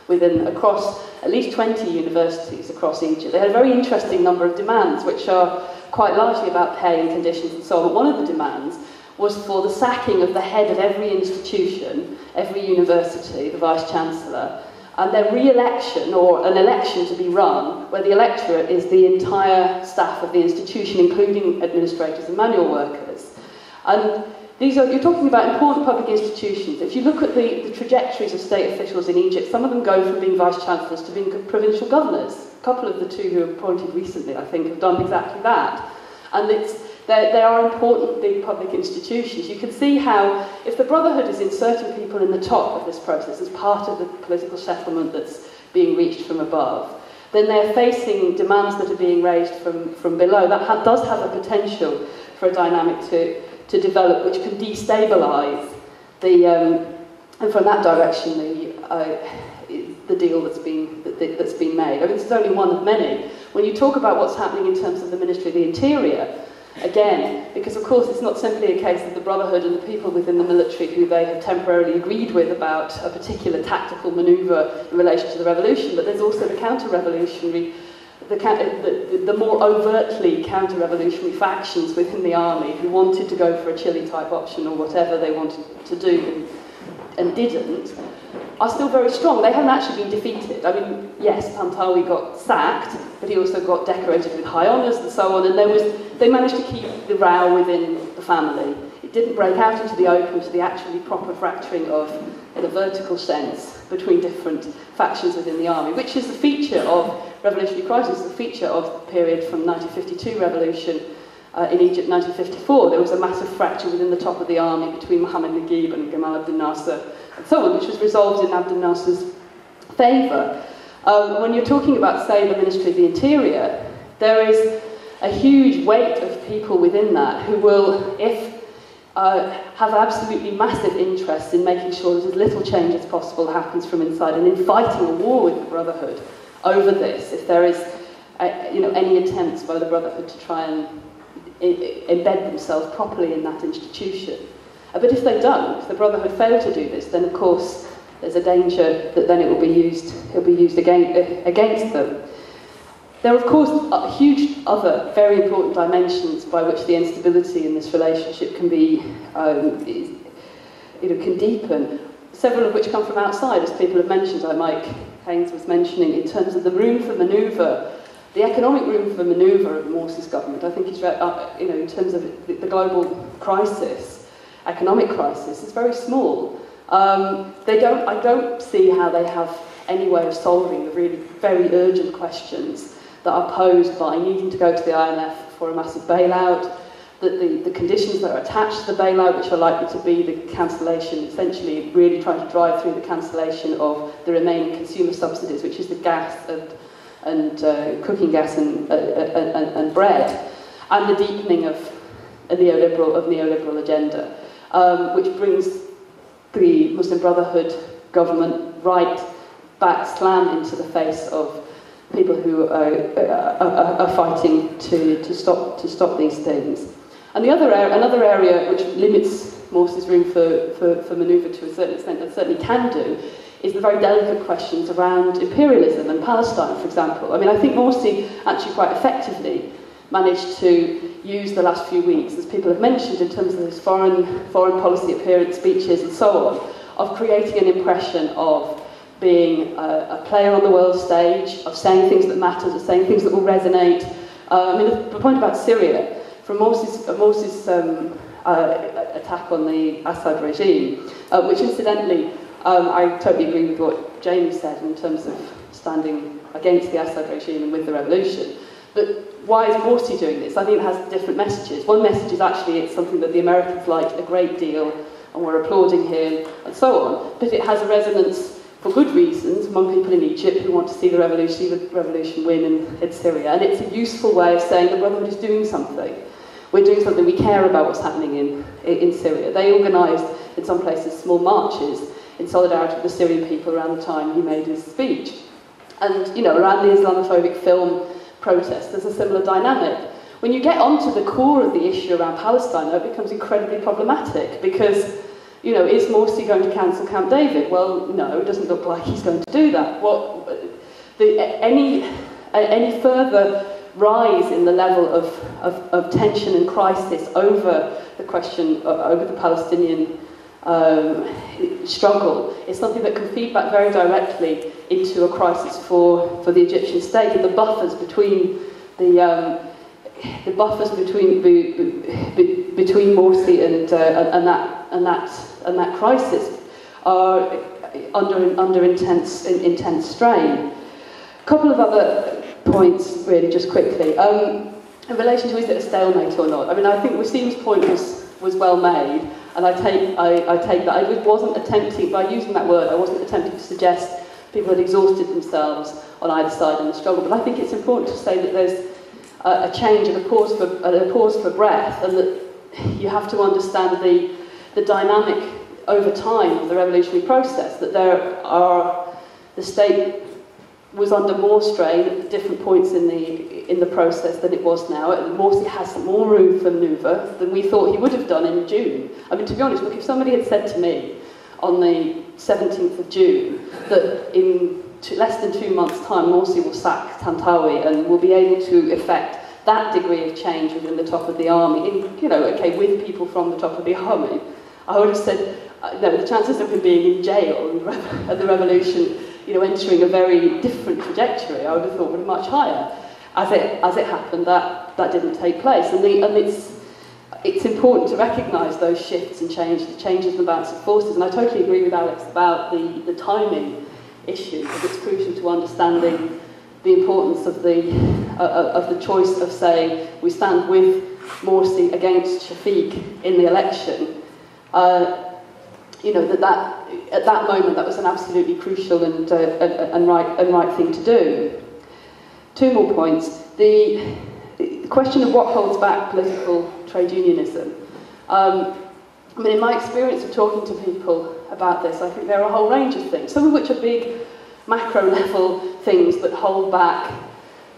across at least 20 universities across Egypt. They had a very interesting number of demands, which are quite largely about pay and conditions and so on. But one of the demands was for the sacking of the head of every institution, every university, the vice-chancellor, and their re-election, or an election to be run, where the electorate is the entire staff of the institution, including administrators and manual workers. And you're talking about important public institutions. If you look at the trajectories of state officials in Egypt, some of them go from being vice-chancellors to being provincial governors. A couple of the two who were appointed recently, I think, have done exactly that. And they are important big public institutions. You can see how, if the Brotherhood is inserting people in the top of this process as part of the political settlement that's being reached from above, then they're facing demands that are being raised from below. That does have a potential for a dynamic to develop, which can destabilise and from that direction the deal that's been made. I mean, this is only one of many. When you talk about what's happening in terms of the Ministry of the Interior, again, because of course it's not simply a case of the Brotherhood and the people within the military who they have temporarily agreed with about a particular tactical manoeuvre in relation to the revolution, but there's also the counter-revolutionary, the more overtly counter-revolutionary factions within the army who wanted to go for a Chile-type option or whatever they wanted to do and didn't, are still very strong. They haven't actually been defeated. I mean, yes, Tantawi got sacked, but he also got decorated with high honours and so on, and they managed to keep the row within the family. It didn't break out into the open to the actually proper fracturing of, in a vertical sense, between different factions within the army, which is the feature of revolutionary crisis, the feature of the period from 1952 revolution in Egypt, 1954. There was a massive fracture within the top of the army between Mohammed Naguib and Gamal Abdel Nasser and so on, which was resolved in Abdel Nasser's favour. When you're talking about, say, the Ministry of the Interior, there is a huge weight of people within that who will, have absolutely massive interest in making sure that as little change as possible happens from inside, and in fighting a war with the Brotherhood over this, if there is any attempts by the Brotherhood to try and embed themselves properly in that institution. But if they don't, if the Brotherhood fail to do this, then of course there's a danger that then it will be used against them. There are of course huge other very important dimensions by which the instability in this relationship can be, can deepen. several of which come from outside, as people have mentioned, like Mike Haynes was mentioning, in terms of the room for manoeuvre, the economic room for manoeuvre of Morsi's government, I think is, in terms of the global crisis, economic crisis, is very small. I don't see how they have any way of solving the really very urgent questions that are posed by needing to go to the IMF for a massive bailout, that the conditions that are attached to the bailout, which are likely to be the cancellation, essentially really trying to drive through the cancellation of the remaining consumer subsidies, which is the gas and cooking gas and bread, and the deepening of a neoliberal agenda, which brings the Muslim Brotherhood government right back slam into the face of people who are fighting to stop these things. And another area which limits Morsi's room for manoeuvre to a certain extent, and certainly can do, is the very delicate questions around imperialism and Palestine, for example. I mean, I think Morsi actually quite effectively managed to use the last few weeks, as people have mentioned, in terms of his foreign policy appearance, speeches and so on, of creating an impression of being a player on the world stage, of saying things that matter, of saying things that will resonate. I mean, the point about Syria, from Morsi's attack on the Assad regime, which incidentally, I totally agree with what Jamie said in terms of standing against the Assad regime and with the revolution. But why is Morsi doing this? I think it has different messages. One message is actually it's something that the Americans like a great deal and we're applauding him and so on. But it has a resonance for good reasons among people in Egypt who want to see the revolution win in Syria. And it's a useful way of saying the Brotherhood is doing something. We're doing something, we care about what's happening in Syria. They organised, in some places, small marches in solidarity with the Syrian people around the time he made his speech. And, around the Islamophobic film protest, there's a similar dynamic. When you get onto the core of the issue around Palestine, though, it becomes incredibly problematic because, is Morsi going to cancel Camp David? Well, no, it doesn't look like he's going to do that. Any further rise in the level of tension and crisis over the question, over the Palestinian struggle, is something that can feed back very directly into a crisis for the Egyptian state, and the buffers between between Morsi and that crisis are under intense strain. A couple of other points, really, just quickly. In relation to is it a stalemate or not? I mean, I think Wasim's point was well made, and I take that. I wasn't attempting, by using that word, I wasn't attempting to suggest people had exhausted themselves on either side in the struggle. But I think it's important to say that there's a change and a pause for breath, and that you have to understand the dynamic over time of the revolutionary process. That the state was under more strain at different points in the process than it was now. Morsi has more room for manoeuvre than we thought he would have done in June. I mean, to be honest, look, if somebody had said to me on the 17th of June that in less than 2 months' time Morsi will sack Tantawi and will be able to effect that degree of change within the top of the army, with people from the top of the army, I would have said, no, the chances of him being in jail at the revolution, entering a very different trajectory, I would have thought were much higher. As it happened, that didn't take place, and it's important to recognise those shifts and the changes in the balance of forces. And I totally agree with Alex about the timing issue. It's crucial to understanding the importance of the choice of saying we stand with Morsi against Shafiq in the election. That at that moment that was an absolutely crucial and right thing to do. 2 more points. The question of what holds back political trade unionism. In my experience of talking to people about this, I think there are a whole range of things, some of which are big macro level things that hold back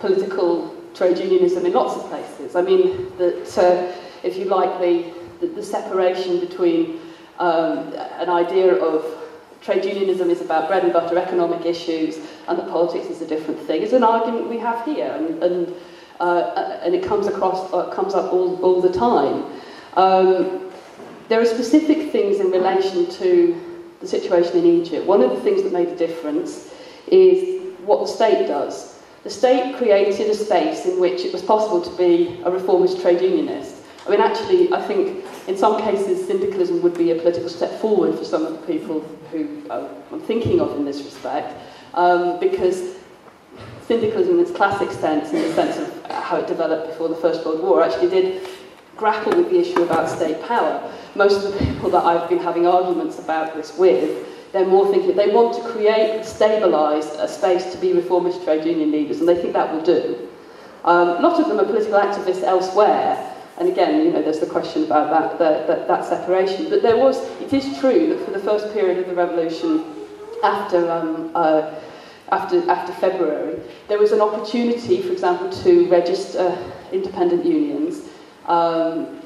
political trade unionism in lots of places. I mean, that if you like, the separation between an idea of trade unionism is about bread and butter economic issues and that politics is a different thing is an argument we have here, and it comes up all the time. There are specific things in relation to the situation in Egypt, one of the things that made a difference is what the state does. The state created a space in which it was possible to be a reformist trade unionist. I mean, actually, I think in some cases syndicalism would be a political step forward for some of the people who I'm thinking of in this respect, because syndicalism in its classic sense, in the sense of how it developed before the First World War, actually did grapple with the issue about state power. Most of the people that I've been having arguments about this with, they're more thinking they want to create, stabilise a space to be reformist trade union leaders, and they think that will do. A lot of them are political activists elsewhere, and again, you know, there's the question about that separation. But it is true that for the first period of the revolution, after February, there was an opportunity, for example, to register independent unions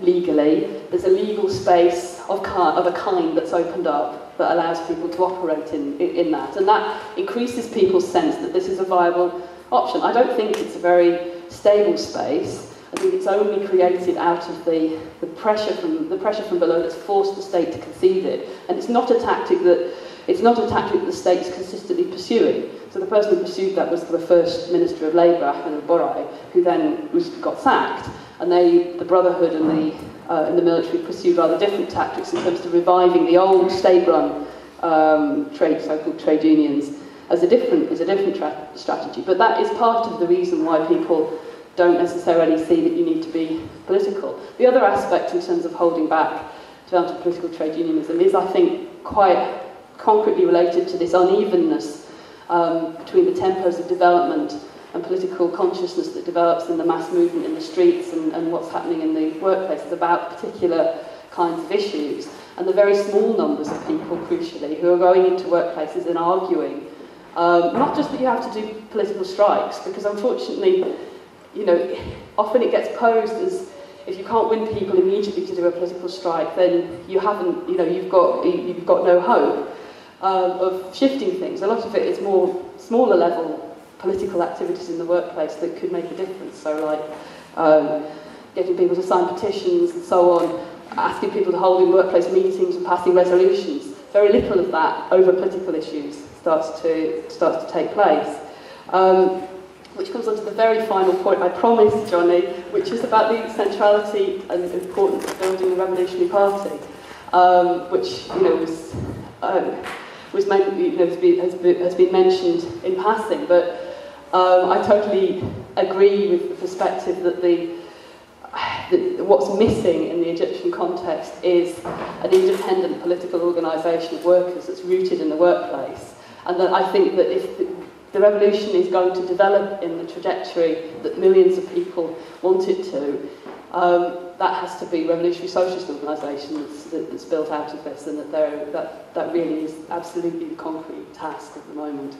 legally. There's a legal space of a kind that's opened up that allows people to operate in that. And that increases people's sense that this is a viable option. I don't think it's a very stable space. I think it's only created out of the pressure from below that's forced the state to concede it. And it's not a tactic that the state's consistently pursuing. So the person who pursued that was the first Minister of Labour, Ahmed al-Borai, who then got sacked. And the Brotherhood and the military pursued rather different tactics in terms of reviving the old state-run so-called trade unions as a different strategy. But that is part of the reason why people don't necessarily see that you need to be political. The other aspect in terms of holding back down to political trade unionism is, I think, quite concretely related to this unevenness between the tempos of development and political consciousness that develops in the mass movement in the streets and what's happening in the workplaces about particular kinds of issues, and the very small numbers of people, crucially, who are going into workplaces and arguing. Not just that you have to do political strikes, because unfortunately, you know, often it gets posed as if you can't win people immediately to do a political strike, then you haven't, you know, you've got no hope of shifting things. A lot of it is more smaller level political activities in the workplace that could make a difference. So like getting people to sign petitions and so on, asking people to hold in workplace meetings and passing resolutions. Very little of that over political issues starts to take place. Which comes on to the very final point I promised, Johnny, which is about the centrality and importance of building the Revolutionary Party, which, you know, has been mentioned in passing. But I totally agree with the perspective that what's missing in the Egyptian context is an independent political organisation of workers that's rooted in the workplace. And that I think that if the revolution is going to develop in the trajectory that millions of people want it to, that has to be a revolutionary socialist organisation that's built out of this, and that really is absolutely the concrete task at the moment.